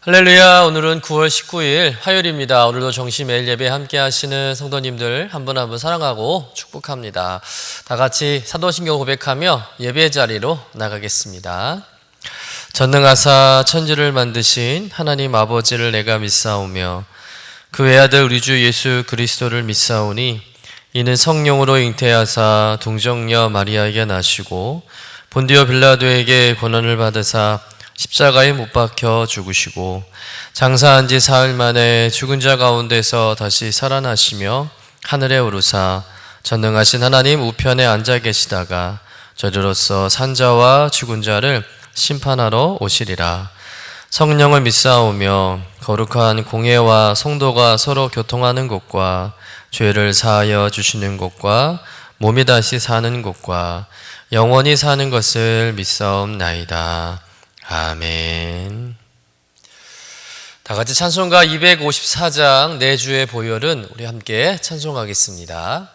할렐루야. 오늘은 9월 19일 화요일입니다. 오늘도 정시 매일 예배 함께 하시는 성도님들 한 분 한 분 사랑하고 축복합니다. 다 같이 사도신경 고백하며 예배 자리로 나가겠습니다. 전능하사 천지를 만드신 하나님 아버지를 내가 믿사오며 그 외아들 우리 주 예수 그리스도를 믿사오니 이는 성령으로 잉태하사 동정녀 마리아에게 나시고 본디오 빌라도에게 고난을 받으사 십자가에 못 박혀 죽으시고 장사한 지 사흘 만에 죽은 자 가운데서 다시 살아나시며 하늘에 오르사 전능하신 하나님 우편에 앉아 계시다가 저주로서 산자와 죽은 자를 심판하러 오시리라. 성령을 믿사오며 거룩한 공회와 성도가 서로 교통하는 곳과 죄를 사하여 주시는 곳과 몸이 다시 사는 곳과 영원히 사는 것을 믿사옵나이다. 아멘. 다 같이 찬송가 254장 내 주의 보혈은 우리 함께 찬송하겠습니다.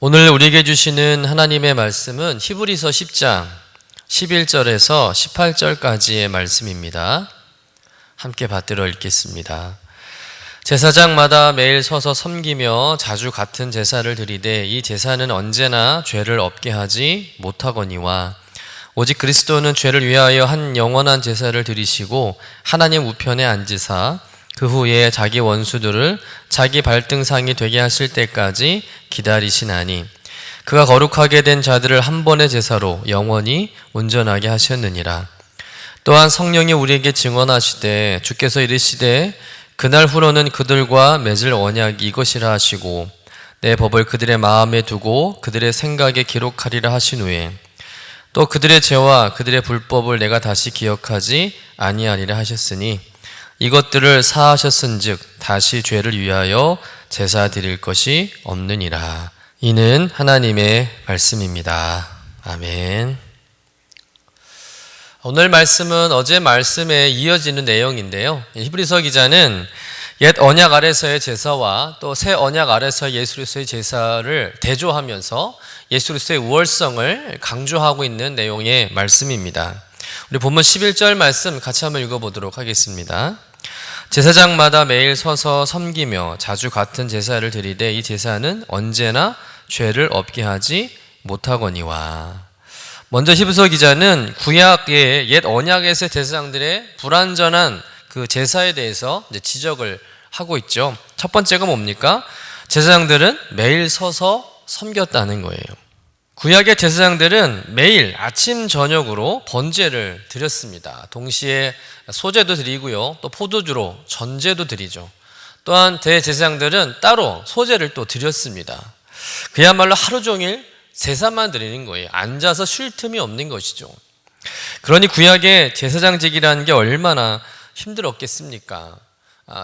오늘 우리에게 주시는 하나님의 말씀은 히브리서 10장 11절에서 18절까지의 말씀입니다. 함께 받들어 읽겠습니다. 제사장마다 매일 서서 섬기며 자주 같은 제사를 드리되 이 제사는 언제나 죄를 없게 하지 못하거니와 오직 그리스도는 죄를 위하여 한 영원한 제사를 드리시고 하나님 우편에 앉으사 그 후에 자기 원수들을 자기 발등상이 되게 하실 때까지 기다리시나니 그가 거룩하게 된 자들을 한 번의 제사로 영원히 온전하게 하셨느니라. 또한 성령이 우리에게 증언하시되 주께서 이르시되 그날 후로는 그들과 맺을 언약이 이것이라 하시고 내 법을 그들의 마음에 두고 그들의 생각에 기록하리라 하신 후에 또 그들의 죄와 그들의 불법을 내가 다시 기억하지 아니하리라 하셨으니 이것들을 사하셨은즉 다시 죄를 위하여 제사 드릴 것이 없느니라. 이는 하나님의 말씀입니다. 아멘. 오늘 말씀은 어제 말씀에 이어지는 내용인데요. 히브리서 기자는 옛 언약 아래서의 제사와 또 새 언약 아래서의 예수 그리스도의 제사를 대조하면서 예수 그리스도의 우월성을 강조하고 있는 내용의 말씀입니다. 우리 본문 11절 말씀 같이 한번 읽어보도록 하겠습니다. 제사장마다 매일 서서 섬기며 자주 같은 제사를 드리되 이 제사는 언제나 죄를 없게 하지 못하거니와. 먼저 히브리서 기자는 구약의 옛 언약에서의 제사장들의 불완전한 그 제사에 대해서 이제 지적을 하고 있죠. 첫 번째가 뭡니까? 제사장들은 매일 서서 섬겼다는 거예요. 구약의 제사장들은 매일 아침 저녁으로 번제를 드렸습니다. 동시에 소제도 드리고요, 또 포도주로 전제도 드리죠. 또한 대제사장들은 따로 소제를 또 드렸습니다. 그야말로 하루 종일 제사만 드리는 거예요. 앉아서 쉴 틈이 없는 것이죠. 그러니 구약의 제사장직이라는 게 얼마나 힘들었겠습니까?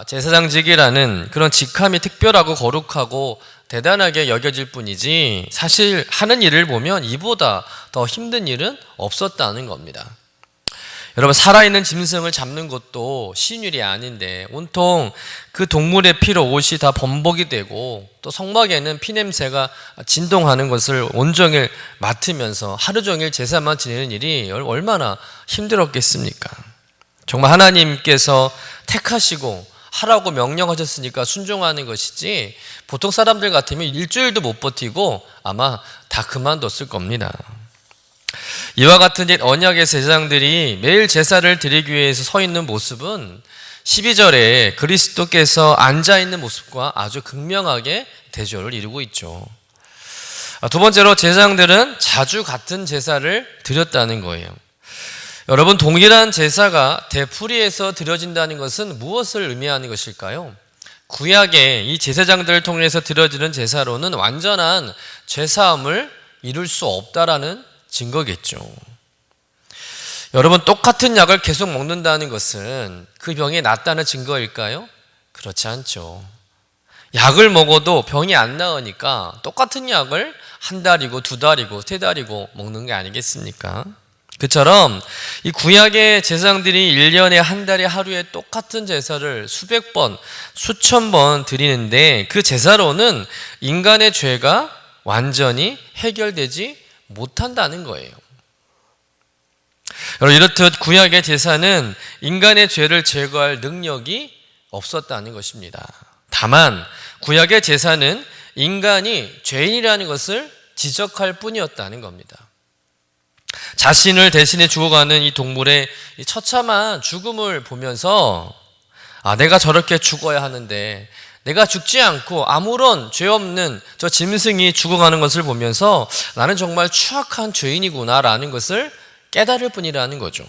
제사장직이라는 그런 직함이 특별하고 거룩하고 대단하게 여겨질 뿐이지 사실 하는 일을 보면 이보다 더 힘든 일은 없었다는 겁니다. 여러분, 살아있는 짐승을 잡는 것도 쉬운 일이 아닌데 온통 그 동물의 피로 옷이 다 범벅이 되고 또 성막에는 피냄새가 진동하는 것을 온종일 맡으면서 하루 종일 제사만 지내는 일이 얼마나 힘들었겠습니까? 정말 하나님께서 택하시고 하라고 명령하셨으니까 순종하는 것이지 보통 사람들 같으면 일주일도 못 버티고 아마 다 그만뒀을 겁니다. 이와 같은 옛 언약의 제사장들이 매일 제사를 드리기 위해서 서 있는 모습은 12절에 그리스도께서 앉아있는 모습과 아주 극명하게 대조를 이루고 있죠. 두 번째로 제사장들은 자주 같은 제사를 드렸다는 거예요. 여러분, 동일한 제사가 되풀이해서 드려진다는 것은 무엇을 의미하는 것일까요? 구약의 이 제사장들을 통해서 드려지는 제사로는 완전한 죄사함을 이룰 수 없다라는 증거겠죠. 여러분, 똑같은 약을 계속 먹는다는 것은 그 병이 낫다는 증거일까요? 그렇지 않죠. 약을 먹어도 병이 안 나으니까 똑같은 약을 한 달이고 두 달이고 세 달이고 먹는 게 아니겠습니까? 그처럼 이 구약의 제사장들이 1년에 한 달에 하루에 똑같은 제사를 수백 번, 수천 번 드리는데 그 제사로는 인간의 죄가 완전히 해결되지 못한다는 거예요. 여러분, 이렇듯 구약의 제사는 인간의 죄를 제거할 능력이 없었다는 것입니다. 다만 구약의 제사는 인간이 죄인이라는 것을 지적할 뿐이었다는 겁니다. 자신을 대신해 죽어가는 이 동물의 이 처참한 죽음을 보면서 내가 저렇게 죽어야 하는데 내가 죽지 않고 아무런 죄 없는 저 짐승이 죽어가는 것을 보면서 나는 정말 추악한 죄인이구나라는 것을 깨달을 뿐이라는 거죠.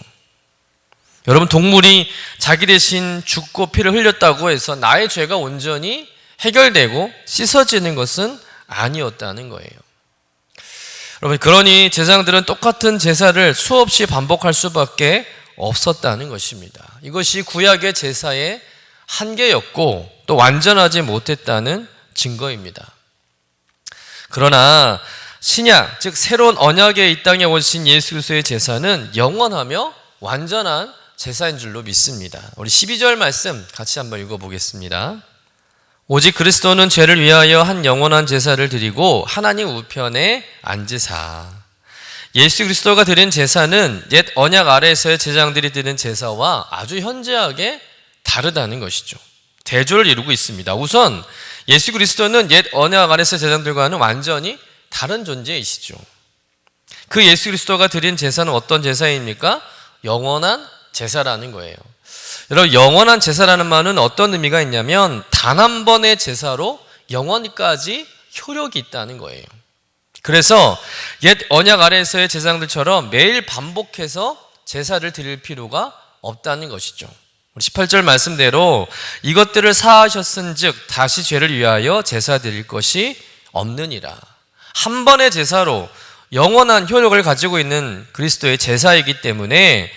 여러분, 동물이 자기 대신 죽고 피를 흘렸다고 해서 나의 죄가 온전히 해결되고 씻어지는 것은 아니었다는 거예요. 여러분, 그러니 제사장들은 똑같은 제사를 수없이 반복할 수밖에 없었다는 것입니다. 이것이 구약의 제사의 한계였고 또 완전하지 못했다는 증거입니다. 그러나 신약, 즉 새로운 언약의 이 땅에 오신 예수 그리스도의 제사는 영원하며 완전한 제사인 줄로 믿습니다. 우리 12절 말씀 같이 한번 읽어보겠습니다. 오직 그리스도는 죄를 위하여 한 영원한 제사를 드리고 하나님 우편에 앉으사. 예수 그리스도가 드린 제사는 옛 언약 아래에서의 제사장들이 드린 제사와 아주 현저하게 다르다는 것이죠. 대조를 이루고 있습니다. 우선 예수 그리스도는 옛 언약 아래에서의 제사장들과는 완전히 다른 존재이시죠. 그 예수 그리스도가 드린 제사는 어떤 제사입니까? 영원한 제사라는 거예요. 여러분, 영원한 제사라는 말은 어떤 의미가 있냐면 단 한 번의 제사로 영원히까지 효력이 있다는 거예요. 그래서 옛 언약 아래에서의 제사장들처럼 매일 반복해서 제사를 드릴 필요가 없다는 것이죠. 18절 말씀대로 이것들을 사하셨은즉 다시 죄를 위하여 제사 드릴 것이 없느니라. 한 번의 제사로 영원한 효력을 가지고 있는 그리스도의 제사이기 때문에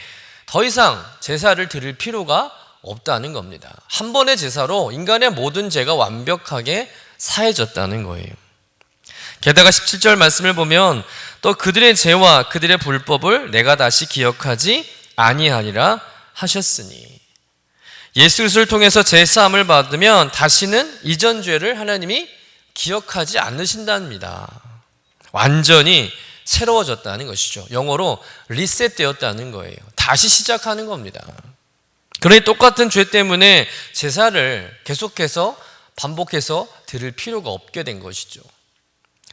더 이상 제사를 드릴 필요가 없다는 겁니다. 한 번의 제사로 인간의 모든 죄가 완벽하게 사해졌다는 거예요. 게다가 17절 말씀을 보면 또 그들의 죄와 그들의 불법을 내가 다시 기억하지 아니하리라 하셨으니, 예수 그리스도를 통해서 제사함을 받으면 다시는 이전 죄를 하나님이 기억하지 않으신답니다. 완전히 새로워졌다는 것이죠. 영어로 리셋되었다는 거예요. 다시 시작하는 겁니다. 그러니 똑같은 죄 때문에 제사를 계속해서 반복해서 드릴 필요가 없게 된 것이죠.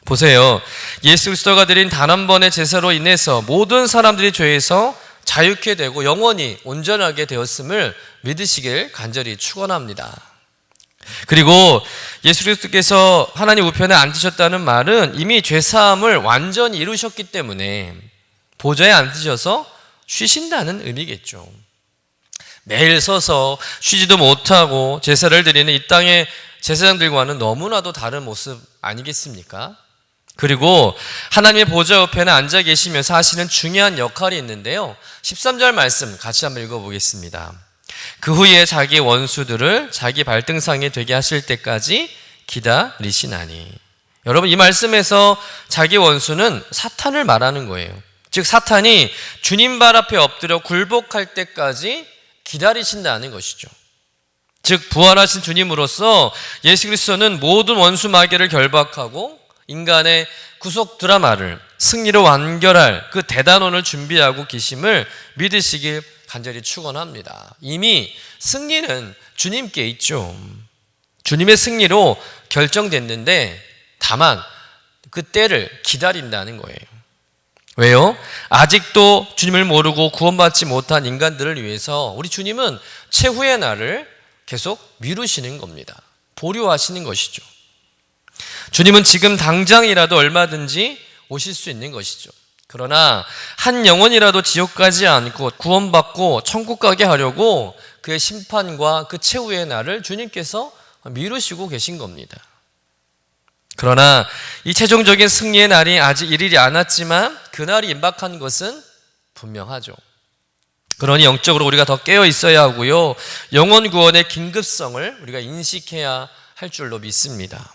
보세요. 예수 그리스도가 드린 단 한 번의 제사로 인해서 모든 사람들이 죄에서 자유케 되고 영원히 온전하게 되었음을 믿으시길 간절히 축원합니다. 그리고 예수 그리스도께서 하나님 우편에 앉으셨다는 말은 이미 죄사함을 완전히 이루셨기 때문에 보좌에 앉으셔서 쉬신다는 의미겠죠. 매일 서서 쉬지도 못하고 제사를 드리는 이 땅의 제사장들과는 너무나도 다른 모습 아니겠습니까? 그리고 하나님의 보좌 우편에 앉아 계시면서 하시는 중요한 역할이 있는데요. 13절 말씀 같이 한번 읽어보겠습니다. 그 후에 자기 원수들을 자기 발등상에 되게 하실 때까지 기다리시나니. 여러분, 이 말씀에서 자기 원수는 사탄을 말하는 거예요. 즉 사탄이 주님 발 앞에 엎드려 굴복할 때까지 기다리신다는 것이죠. 즉 부활하신 주님으로서 예수 그리스도는 모든 원수 마귀를 결박하고 인간의 구속 드라마를 승리로 완결할 그 대단원을 준비하고 계심을 믿으시길 간절히 축원합니다. 이미 승리는 주님께 있죠. 주님의 승리로 결정됐는데 다만 그 때를 기다린다는 거예요. 왜요? 아직도 주님을 모르고 구원받지 못한 인간들을 위해서 우리 주님은 최후의 날을 계속 미루시는 겁니다. 보류하시는 것이죠. 주님은 지금 당장이라도 얼마든지 오실 수 있는 것이죠. 그러나 한 영혼이라도 지옥 가지 않고 구원받고 천국 가게 하려고 그의 심판과 그 최후의 날을 주님께서 미루시고 계신 겁니다. 그러나 이 최종적인 승리의 날이 아직 이르지 않았지만 그 날이 임박한 것은 분명하죠. 그러니 영적으로 우리가 더 깨어 있어야 하고요. 영혼 구원의 긴급성을 우리가 인식해야 할 줄로 믿습니다.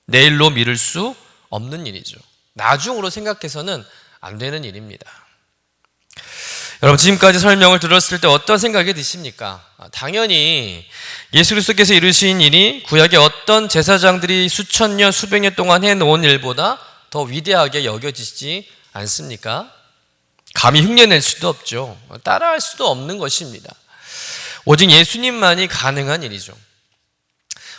내일로 미룰 수 없는 일이죠. 나중으로 생각해서는 안 되는 일입니다. 여러분, 지금까지 설명을 들었을 때 어떤 생각이 드십니까? 당연히 예수 그리스도께서 이루신 일이 구약의 어떤 제사장들이 수천 년, 수백 년 동안 해놓은 일보다 더 위대하게 여겨지지 않습니까? 감히 흉내낼 수도 없죠. 따라할 수도 없는 것입니다. 오직 예수님만이 가능한 일이죠.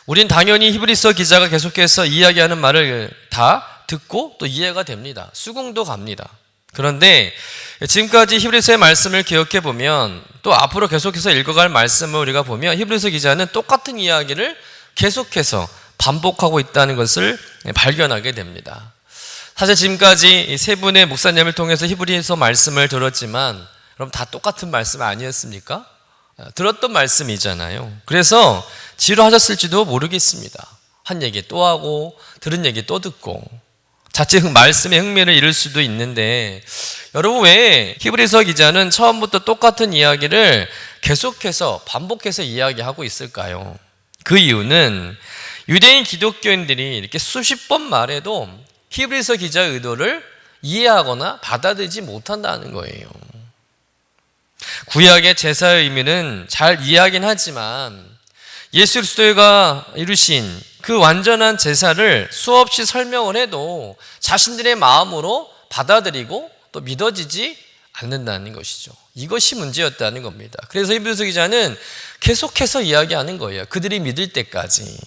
우린 당연히 히브리서 기자가 계속해서 이야기하는 말을 다 듣고 또 이해가 됩니다. 수긍도 갑니다. 그런데 지금까지 히브리서의 말씀을 기억해 보면 또 앞으로 계속해서 읽어갈 말씀을 우리가 보면 히브리서 기자는 똑같은 이야기를 계속해서 반복하고 있다는 것을 발견하게 됩니다. 사실 지금까지 이 세 분의 목사님을 통해서 히브리서 말씀을 들었지만 그럼 다 똑같은 말씀 아니었습니까? 들었던 말씀이잖아요. 그래서 지루하셨을지도 모르겠습니다. 한 얘기 또 하고 들은 얘기 또 듣고 자칫 말씀에 흥미를 잃을 수도 있는데, 여러분 왜 히브리서 기자는 처음부터 똑같은 이야기를 계속해서 반복해서 이야기하고 있을까요? 그 이유는 유대인 기독교인들이 이렇게 수십 번 말해도 히브리서 기자의 의도를 이해하거나 받아들이지 못한다는 거예요. 구약의 제사의 의미는 잘 이해하긴 하지만 예수 그리스도가 이루신 그 완전한 제사를 수없이 설명을 해도 자신들의 마음으로 받아들이고 또 믿어지지 않는다는 것이죠. 이것이 문제였다는 겁니다. 그래서 히브리서 기자는 계속해서 이야기하는 거예요. 그들이 믿을 때까지.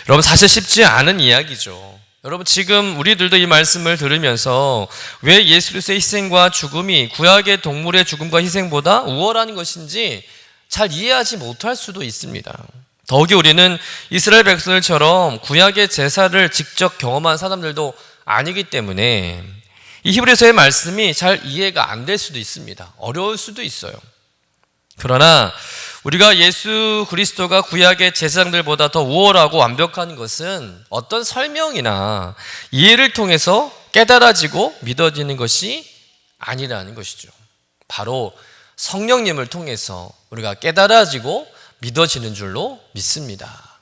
여러분, 사실 쉽지 않은 이야기죠. 여러분, 지금 우리들도 이 말씀을 들으면서 왜 예수 그리스도의 희생과 죽음이 구약의 동물의 죽음과 희생보다 우월한 것인지 잘 이해하지 못할 수도 있습니다. 더욱이 우리는 이스라엘 백성들처럼 구약의 제사를 직접 경험한 사람들도 아니기 때문에 이 히브리서의 말씀이 잘 이해가 안 될 수도 있습니다. 어려울 수도 있어요. 그러나 우리가 예수 그리스도가 구약의 제사장들보다 더 우월하고 완벽한 것은 어떤 설명이나 이해를 통해서 깨달아지고 믿어지는 것이 아니라는 것이죠. 바로 성령님을 통해서 우리가 깨달아지고 믿어지는 줄로 믿습니다.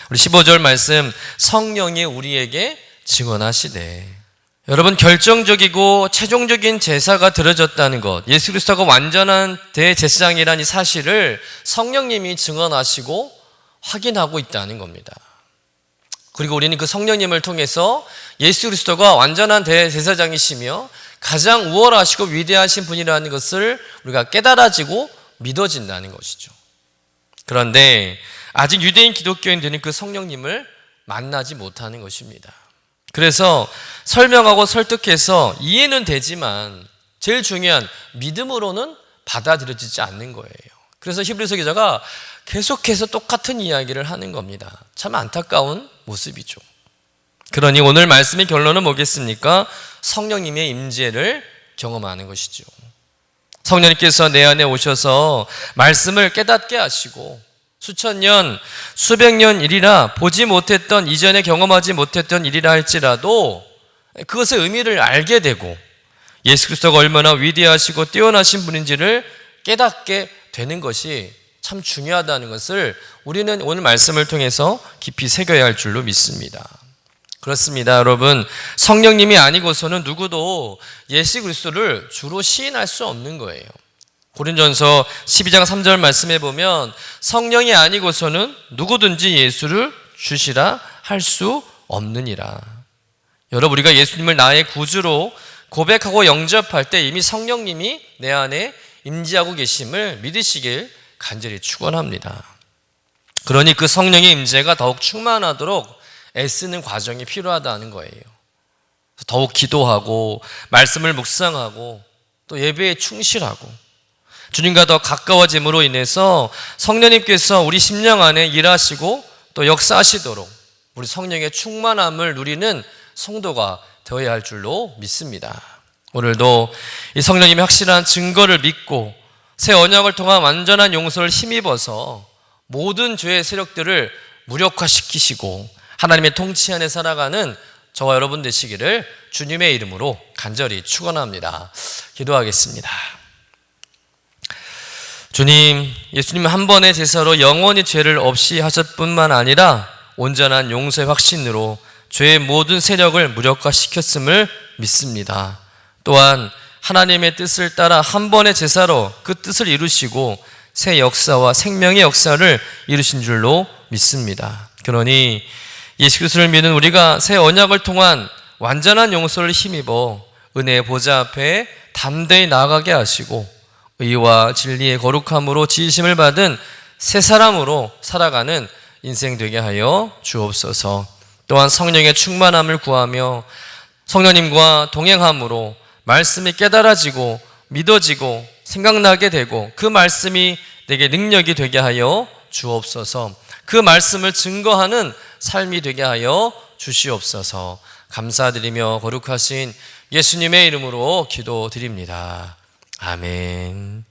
우리 15절 말씀, 성령이 우리에게 증언하시되. 여러분, 결정적이고 최종적인 제사가 드려졌다는 것, 예수 그리스도가 완전한 대제사장이라는 이 사실을 성령님이 증언하시고 확인하고 있다는 겁니다. 그리고 우리는 그 성령님을 통해서 예수 그리스도가 완전한 대제사장이시며 가장 우월하시고 위대하신 분이라는 것을 우리가 깨달아지고 믿어진다는 것이죠. 그런데 아직 유대인 기독교인들은 그 성령님을 만나지 못하는 것입니다. 그래서 설명하고 설득해서 이해는 되지만 제일 중요한 믿음으로는 받아들여지지 않는 거예요. 그래서 히브리서 기자가 계속해서 똑같은 이야기를 하는 겁니다. 참 안타까운 모습이죠. 그러니 오늘 말씀의 결론은 뭐겠습니까? 성령님의 임재를 경험하는 것이죠. 성령님께서 내 안에 오셔서 말씀을 깨닫게 하시고 수천 년, 수백 년 일이라 보지 못했던, 이전에 경험하지 못했던 일이라 할지라도 그것의 의미를 알게 되고 예수 그리스도가 얼마나 위대하시고 뛰어나신 분인지를 깨닫게 되는 것이 참 중요하다는 것을 우리는 오늘 말씀을 통해서 깊이 새겨야 할 줄로 믿습니다. 그렇습니다. 여러분, 성령님이 아니고서는 누구도 예수 그리스도를 주로 시인할 수 없는 거예요. 고린전서 12장 3절 말씀에 보면 성령이 아니고서는 누구든지 예수를 주시라 할 수 없느니라. 여러분, 우리가 예수님을 나의 구주로 고백하고 영접할 때 이미 성령님이 내 안에 임재하고 계심을 믿으시길 간절히 축원합니다. 그러니 그 성령의 임재가 더욱 충만하도록 애쓰는 과정이 필요하다는 거예요. 더욱 기도하고 말씀을 묵상하고 또 예배에 충실하고 주님과 더 가까워짐으로 인해서 성령님께서 우리 심령 안에 일하시고 또 역사하시도록 우리 성령의 충만함을 누리는 성도가 되어야 할 줄로 믿습니다. 오늘도 이 성령님의 확실한 증거를 믿고 새 언약을 통한 완전한 용서를 힘입어서 모든 죄의 세력들을 무력화시키시고 하나님의 통치 안에 살아가는 저와 여러분 되시기를 주님의 이름으로 간절히 축원합니다. 기도하겠습니다. 주님, 예수님 한 번의 제사로 영원히 죄를 없이 하셨 뿐만 아니라 온전한 용서의 확신으로 죄의 모든 세력을 무력화시켰음을 믿습니다. 또한 하나님의 뜻을 따라 한 번의 제사로 그 뜻을 이루시고 새 역사와 생명의 역사를 이루신 줄로 믿습니다. 그러니 예수 그리스도를 믿는 우리가 새 언약을 통한 완전한 용서를 힘입어 은혜의 보좌 앞에 담대히 나아가게 하시고 의와 진리의 거룩함으로 지으심을 받은 새 사람으로 살아가는 인생 되게 하여 주옵소서. 또한 성령의 충만함을 구하며 성령님과 동행함으로 말씀이 깨달아지고 믿어지고 생각나게 되고 그 말씀이 내게 능력이 되게 하여 주옵소서. 그 말씀을 증거하는 삶이 되게 하여 주시옵소서. 감사드리며 거룩하신 예수님의 이름으로 기도드립니다. 아멘.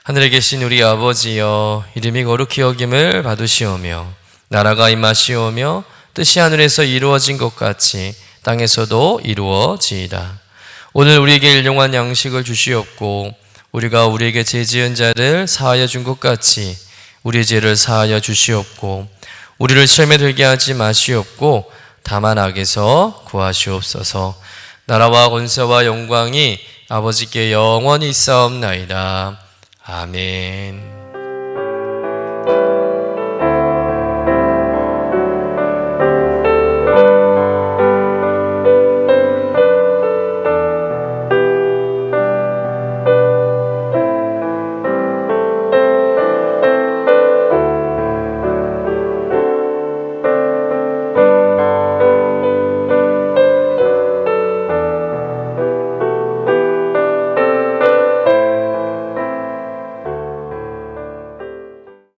하늘에 계신 우리 아버지여, 이름이 거룩히 여김을 받으시오며 나라가 임하시오며 뜻이 하늘에서 이루어진 것 같이 땅에서도 이루어지이다. 오늘 우리에게 일용할 양식을 주시옵고 우리가 우리에게 죄 지은 자를 사하여 준 것 같이 우리의 죄를 사하여 주시옵고 우리를 시험에 들게 하지 마시옵고 다만 악에서 구하시옵소서. 나라와 권세와 영광이 아버지께 영원히 있사옵나이다. 아멘.